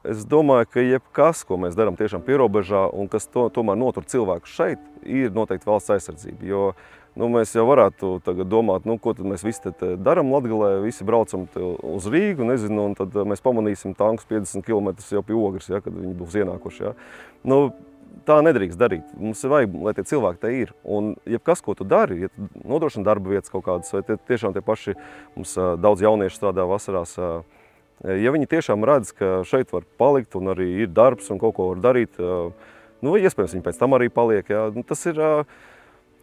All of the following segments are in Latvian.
Es domāju, ka jebkas, ko mēs darām tiešām pierobežā un kas tomēr notur cilvēkus šeit, ir noteikti valsts aizsardzība. Jo mēs jau varētu tagad domāt, ko tad mēs visi te darām Latgalē, visi braucam uz Rīgu, nezinu, un tad mēs pamanīsim tankus 50 km jau pie Ogres, ja, kad viņi būs ienākuši. Ja. Tā nedrīkst darīt. Mums ir vajag, lai tie cilvēki te ir. Un jebkas, ko tu dari, ja tu nodrošini darba vietas kaut kādas, vai tiešām tie paši, mums daudz jauniešu strādā vasarās, ja viņi tiešām redz, ka šeit var palikt un arī ir darbs un kaut ko var darīt, iespējams viņi pēc tam arī paliek. Ja. Tas ir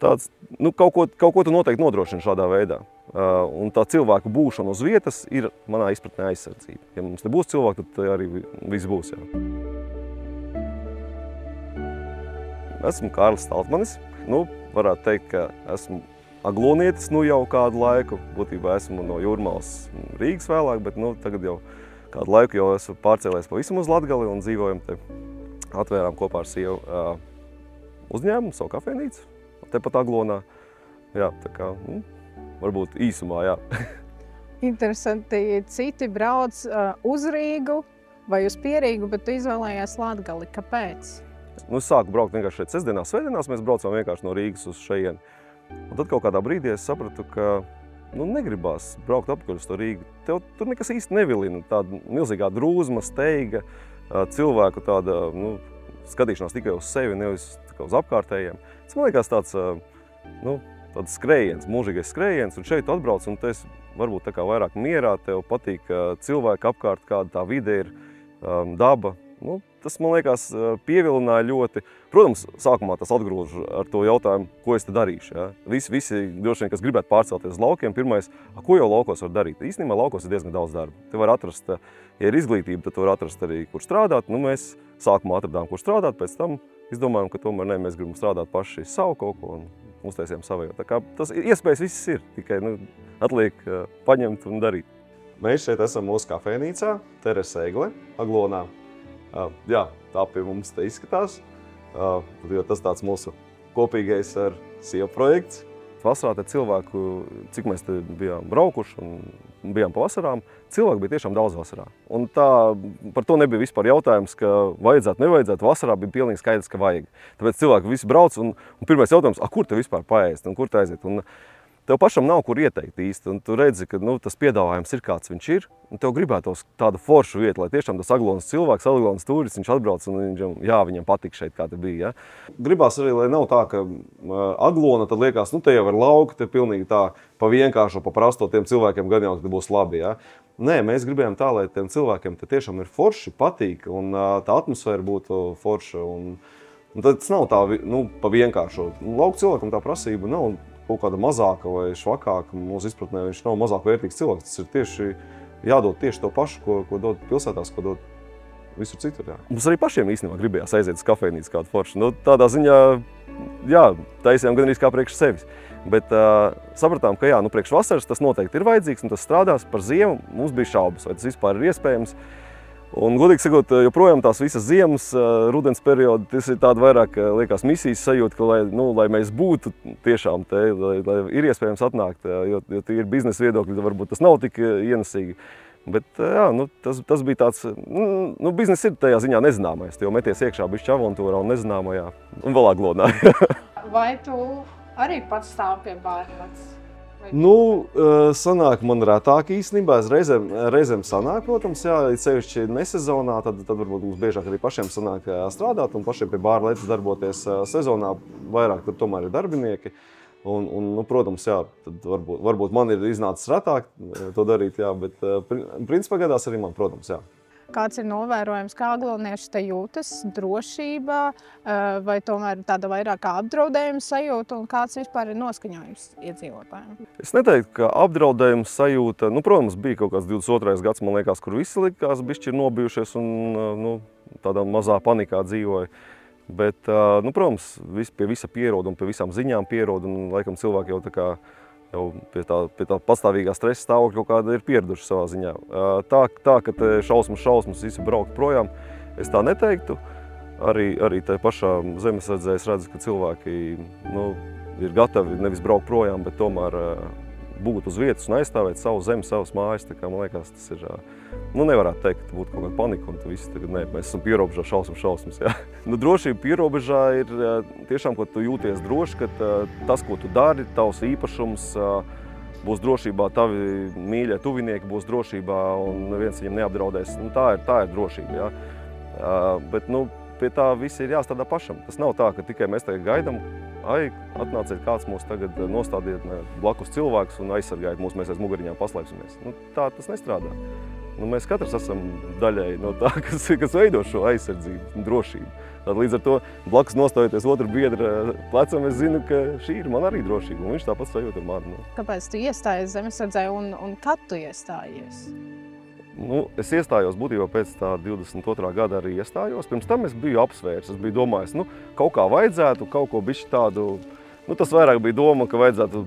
tāds, kaut ko tu noteikti nodrošini šādā veidā. Un tā cilvēku būšana uz vietas ir manā izpratnē aizsardzība. Ja mums nebūs cilvēku, tad arī viss būs. Jā. Esmu Kārlis Staltmanis. Varētu teikt, ka esmu aglonietis jau kādu laiku. Būtībā esmu no Jūrmalas Rīgas vēlāk, bet tagad jau kādu laiku jau esmu pārcēlies pavisam uz Latgali un dzīvojam te. Atvērām kopā ar sievu uzņēmumu, savu kafejnīcu, tepat Aglonā. Jā, tā kā, varbūt īsumā, jā. Interesanti, citi brauc uz Rīgu vai uz Pierīgu, bet tu izvēlējies Latgali. Kāpēc? Es sāku braukt vienkārši šeit sestdienās, svētdienās, mēs braucām vienkārši no Rīgas uz šejieni. Un tad kaut kādā brīdī es sapratu, ka negribās braukt apakaļ uz to Rīgu. Tev tur nekas īsti nevilina, tāda milzīgā drūzma, steiga, cilvēku tāda, skatīšanās tikai uz sevi, nevis uz apkārtējiem. Tas man liekas tāds, tāds skrējiens, mūžīgais skrējiens, un šeit atbrauc, un tu esi varbūt tā kā vairāk mierā, tev patīk cilvēki apkārt, kāda tā vide ir, daba. Tas, man liekas, pievilināja ļoti. Protams, sākumā tas atgrūž ar to jautājumu, ko es te darīšu. Ja? Visi droši vien, kas gribētu pārcelties uz laukiem, pirmais, ko jau laukos var darīt? Īstenībā laukos ir diezgan daudz darba. Te var atrast, ja ir izglītība, tad var atrast arī, kur strādāt. Mēs sākumā atradām, kur strādāt, pēc tam izdomājām, ka tomēr mēs gribam strādāt paši savu kaut ko un uztaisījām savējo. Tā kā tas iespējas viss ir, tikai atliek paņemt un darīt. Mēs šeit esam mūsu kafejnīcā, Terese Egle, Aglonā. Jā, tā pie mums te izskatās, jo tas tāds mūsu kopīgais ar sievu projekts. Vasarā te cilvēku, cik mēs te bijām braukuši un bijām pa vasarām, cilvēku bija tiešām daudz vasarā. Un tā, par to nebija vispār jautājums, ka vajadzētu, nevajadzētu. Vasarā bija pilnīgi skaidrs, ka vajag. Tāpēc cilvēki visi brauc un pirmais jautājums, kur te vispār paēst un kur te aiziet? Un tev pašam nav kur ieteikt īsti, un tu redzi, ka tas piedāvājums ir kāds viņš ir, un tev gribētos tādu foršu vietu, lai tiešām tas Aglonas cilvēks, Aglonas turists, viņš atbrauc un viņam patīk šeit, kā te bija. Ja? Gribās arī, lai nav tā, ka Aglona tad liekas, te jau ir lauka, te pilnīgi tā pa vienkāršo, pa prasto tiem cilvēkiem gan jau, ka būs labi. Ja? Nē, mēs gribējām tā, lai tiem cilvēkiem te tiešām ir forši, patīk, un tā atmosfēra būtu forša, un tad tas nav tā, pa vienkāršo. Lauka cilvēkam tā prasība nav kaut kāda mazāka vai švakāka. Mūsu izpratnē viņš nav mazāk vērtīgs cilvēks. Tas ir tieši jādod tieši to pašu, ko dod pilsētās, ko dod visur citur. Jā. Mums arī pašiem īstenībā gribējās aiziet uz kafejnīcu kādu foršu. Tādā ziņā, jā, taisījām gan arī kā priekš sevis. Bet sapratām, ka jā, priekš vasaras tas noteikti ir vajadzīgs un tas strādās. Par ziemu mums bija šaubas, vai tas vispār ir iespējams. Un, godīgi sakot, joprojām tās visas ziemas, rudens periodi, tas ir tāda vairāk, liekas, misijas sajūta, ka, lai mēs būtu tiešām te, lai ir iespējams atnākt, jo ir biznesa viedokļi, varbūt tas nav tik ienesīgi. Bet, jā, tas bija tāds, biznesa ir tajā ziņā nezināmais, jo meties iekšā bišķi avantūrā un nezināmajā, un vēl Aglonā. Vai tu arī pats stāv pie bārnats? Sanāk man retāk īstenībā. Reizēm sanāk, protams, jā, sevišķi nesezonā, tad varbūt mums biežāk arī pašiem sanāk strādāt un pašiem pie bāra lietas darboties. Sezonā vairāk tad tomēr ir darbinieki. Un protams, jā, tad varbūt man ir iznācis retāk to darīt, jā, bet principā gadās arī man, protams, jā. Kāds ir novērojams, kā aglonieši te jūtas, drošībā, vai tomēr tāda vairāk apdraudējuma sajūta, un kāds vispār ir noskaņojums iedzīvotājiem? Es neteiktu, ka apdraudējuma sajūta, protams, bija kaut kāds 22. gads, man liekas, kur visi likās bišķi ir nobijušies un tādā mazā panikā dzīvoja. Bet, protams, pie visa pierod un pie visām ziņām pierod, un laikam cilvēki jau tā kā jau pie tā pastāvīgā stresa stāvokļa kaut kāda ir pieraduši savā ziņā. Tā, ka te šausmas visi braukt projām, es tā neteiktu. Arī tā pašā zemesardzē es redzu, ka cilvēki ir gatavi nevis braukt projām, bet tomēr būt uz vietas un aizstāvēt savu zemi, savas mājas. Tā kā, man liekas, tas ir Nu, nevarētu teikt, ka būtu kaut kāda panika, un tu visi tagad, nē, mēs esam pierobežā šausmas, jā. Nu, drošība pierobežā ir tiešām, ka tu jūties droši, ka tas, ko tu dari, tavs īpašums, būs drošībā, tavi mīļie tuvinieki būs drošībā, un neviens viņam neapdraudēs. Nu, tā ir drošība, jā. Bet, nu, pie tā viss ir jāstrādā pašam. Tas nav tā, ka tikai mēs tagad gaidām, atnāciet kāds mūs tagad nostādiet blakus cilvēkus un aizsargājiet mūs, mēs aiz muguriņām paslēpsimies. Nu, tā tas nestrādā. Nu, mēs katrs esam daļai no tā, kas veido šo aizsardzību, drošību. Tad līdz ar to blakus nostājoties otru biedra plecam, es zinu, ka šī ir man arī drošība, un viņš tāpat sajūt ar mani. Kāpēc tu iestājies zemesardzē un kad tu iestājies? Nu, es iestājos būtībā pēc tā 22. gada arī iestājos. Pirms tam es biju apsvērs, es biju domājis, nu, kaut kā vajadzētu, kaut ko bišķi tādu. Nu, tas vairāk bija doma, ka vajadzētu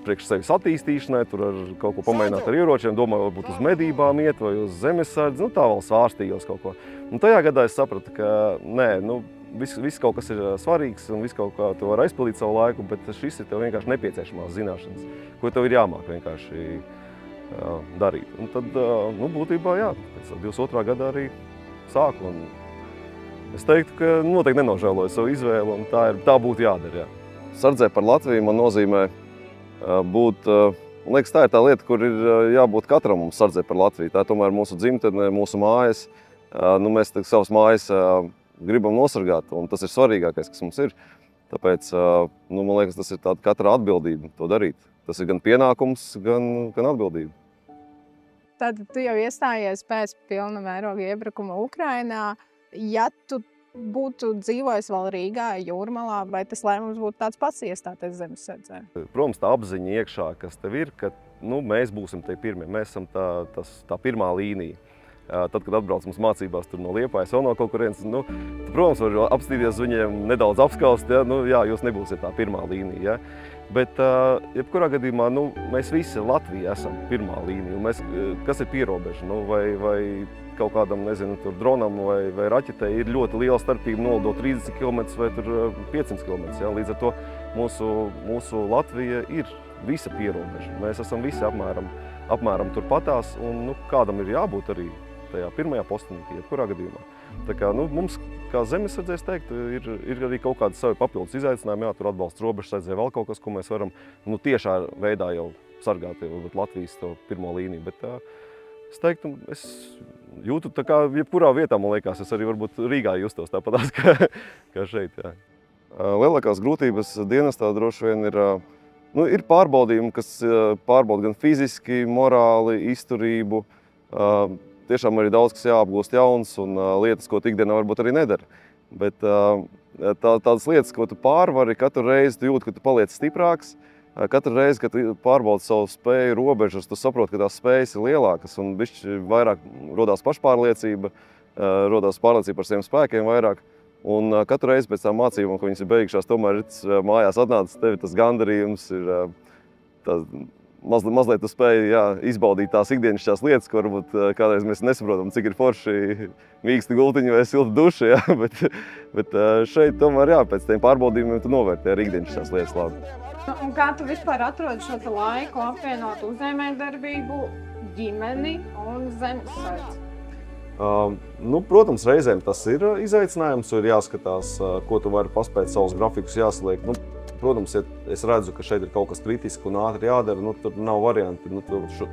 priekš sevis attīstīšanai, tur ar kaut ko pamēģināt ar ieročiem, domāju, varbūt uz medībām iet vai uz zemesardzi, nu tā vēl svārstījos kaut ko. Un tajā gadā es sapratu, ka nē, nu, viss kaut kas ir svarīgs un viss kaut kā tu var aizpildīt savu laiku, bet šis ir tev vienkārši nepieciešamās zināšanas, ko tev ir jāmāk vienkārši darīt. Un tad, nu, būtībā, jā, pēc 22. gadā arī sāku. Un es teiktu, ka noteikti nenožēloju savu izvēli, un tā būtu jādara, jā. Sardzē par Latviju man nozīmē būt, man liekas, tā ir tā lieta, kur ir jābūt katram mums sardzē par Latviju. Tā ir tomēr mūsu dzimtene, mūsu mājas. Nu, mēs savas mājas gribam nosargāt, un tas ir svarīgākais, kas mums ir. Tāpēc, nu, man liekas, tas ir tāda katra atbildība to darīt. Tas ir gan pienākums, gan atbildība. Tad tu jau iestājies pēc pilna mēroga iebrukuma Ukrainā. Ja tu būtu dzīvojis vēl Rīgā, Jūrmalā, vai tas lēmums būtu tāds pats iestāties zemesardzē? Protams, tā apziņa iekšā, kas tev ir, ka nu, mēs būsim tie pirmie, mēs esam tā pirmā līnija. Tad, kad atbrauc mums mācībās tur no Liepājas, vēl no kaut kurienes, nu, tu, protams, var apstīties viņiem nedaudz apskaust, ja? Nu, jā, jūs nebūsiet tā pirmā līnija. Ja? Bet, jebkurā gadījumā, nu, mēs visi Latvija esam pirmā līnija. Mēs, kas ir pierobeža? Nu, vai kaut kādam, nezinu, tur dronam vai raķetei ir ļoti liela starpība nolidot 30 km vai tur 500 km. Ja? Līdz ar to mūsu Latvija ir visa pierobeža. Mēs esam visi apmēram turpatās, un nu, kādam ir jābūt arī tajā pirmajā postenī, jebkurā gadījumā. Tā kā, nu, mums, kā zemesardzēs teikt, ir arī kaut kādi savi papildus izaicinājumi, jā, tur atbalsts robežsardzē, vēl kaut kas, ko mēs varam nu, tiešā veidā jau sargāt Latvijas to pirmo līniju. Bet es teiktu, es jūtu tā kā jebkurā vietā, man liekas, es arī varbūt Rīgā justos tāpatās kā šeit. Jā. Lielākās grūtības dienestā droši vien ir pārbaudījumi, kas pārbauda gan fiziski, morāli, izturību. Tiešām arī daudz, kas jāapgūst jauns un lietas, ko ikdienā varbūt arī nedara. Bet tādas lietas, ko tu pārvari, katru reizi tu jūti, ka tu paliec stiprāks. Katru reizi, kad tu pārbaudi savu spēju robežas, tu saproti, ka tās spējas ir lielākas un bišķi vairāk rodās pašpārliecība, rodās pārliecība par saviem spēkiem vairāk. Un katru reizi pēc tām mācībām, ka viņas ir beigušās, tomēr ir mājās atnācis tevi tas gandarījums, ir mazliet tu spēji izbaudīt tās ikdienišķās lietas, ko varbūt kādreiz mēs nesaprotam, cik ir forši mīksti gultiņi vai silta duša, jā, bet šeit tomēr, jā, pēc tiem pārbaudījumiem tu novērtē arī ikdienišķās lietas labi. Un kā tu vispār atrodi šo laiku apvienot uzņēmējdarbību, ģimeni un zemesardzi? Nu, protams, reizēm tas ir izaicinājums, ir jāskatās, ko tu vari paspēt, savus grafikus jāsaliek. Nu, protams, ja es redzu, ka šeit ir kaut kas kritisks un ātri jādara, nu, tur nav varianti. Nu,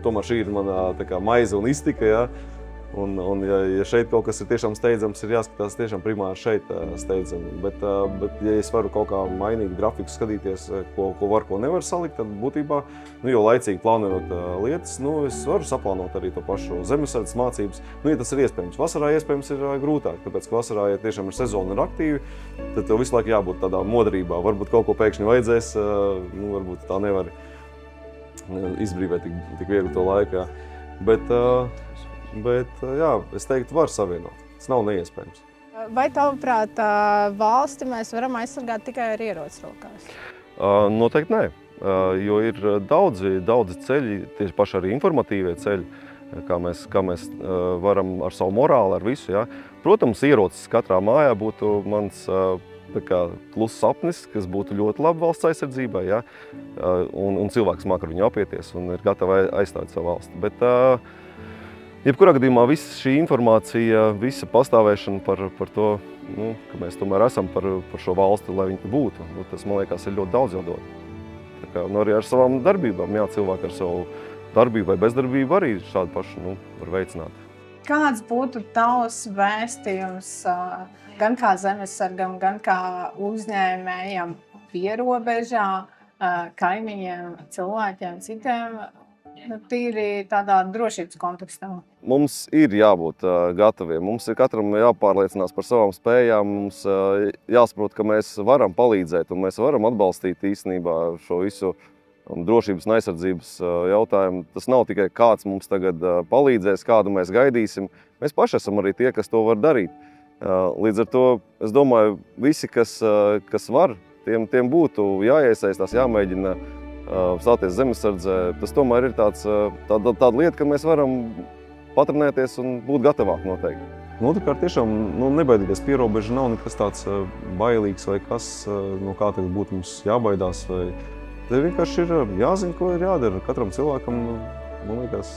tomēr šī ir mana tā kā maize un iztika, ja? Un ja šeit kaut kas ir tiešām steidzams, ir jāskatās tiešām primāri šeit steidzami. Bet ja es varu kaut kā mainīt grafiku, skatīties, ko var, ko nevar salikt, tad būtībā, nu, jo laicīgi plānojot lietas, nu, es varu saplānot arī to pašu zemesardzes mācības. Nu, ja tas ir iespējams. Vasarā iespējams ir grūtāk, tāpēc, ka vasarā, ja tiešām ir sezona ir aktīvi, tad tev visu laiku jābūt tādā modrībā. Varbūt kaut ko pēkšņi vajadzēs, nu, varbūt tā nevar izbrīvēt tik viegli to laiku. Bet jā, es teiktu, var savienot. Tas nav neiespējams. Vai tavuprāt, valsti mēs varam aizsargāt tikai ar ieroci rokās? Noteikti nē, jo ir daudzi ceļi, tieši paši arī informatīvie ceļi, kā mēs varam ar savu morāli, ar visu. Ja. Protams, ierocis katrā mājā būtu mans kluss sapnis, kas būtu ļoti labi valsts aizsardzībai, ja, un cilvēks māk ar viņu apieties un ir gatavi aizstāvēt savu valsti. Bet Jebkurā gadījumā visa šī informācija, visa pastāvēšana par to, ka mēs tomēr esam par šo valsti, lai viņi būtu, tas, man liekas, ir ļoti daudz jādod. Tā kā, arī ar savām darbībām, cilvēki ar savu darbību vai bezdarbību arī šādu pašu var veicināt. Kāds būtu tavs vēstījums gan kā zemesargam, gan kā uzņēmējam pierobežā, kaimiņiem, cilvēkiem, citiem, tīri tādā drošības kontekstā? Mums ir jābūt gataviem. Mums ir katram jāpārliecinās par savām spējām. Mums jāsaprot, ka mēs varam palīdzēt un mēs varam atbalstīt īstenībā šo visu drošības un aizsardzības jautājumu. Tas nav tikai kāds mums tagad palīdzēs, kādu mēs gaidīsim. Mēs paši esam arī tie, kas to var darīt. Līdz ar to, es domāju, visi, kas var, tiem būtu jāiesaistās, jāmēģina stāties zemesardzē. Tas tomēr ir tāda lieta, ka mēs varam patrenēties un būt gatavāk noteikti. Otrkārt, tiešām nebaidīties pierobeža nav nekas tāds bailīgs vai kas, no kā tagad būtu mums jābaidās. Te vienkārši ir jāzina, ko ir jādara. Katram cilvēkam, man liekas,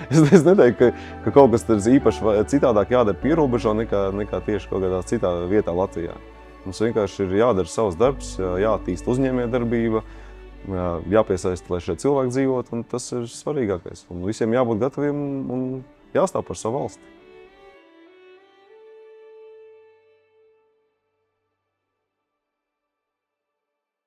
es neteiktu, ka kaut kas tāds īpaši citādāk jādara pierobežā nekā tieši kaut kādā citā vietā Latvijā. Mums vienkārši ir jādara savs darbs, jāattīst uzņēmējdarbība, jāpiesaista, lai šie cilvēki dzīvot, un tas ir svarīgākais. Un visiem jābūt gataviem un jāstāv par savu valsti.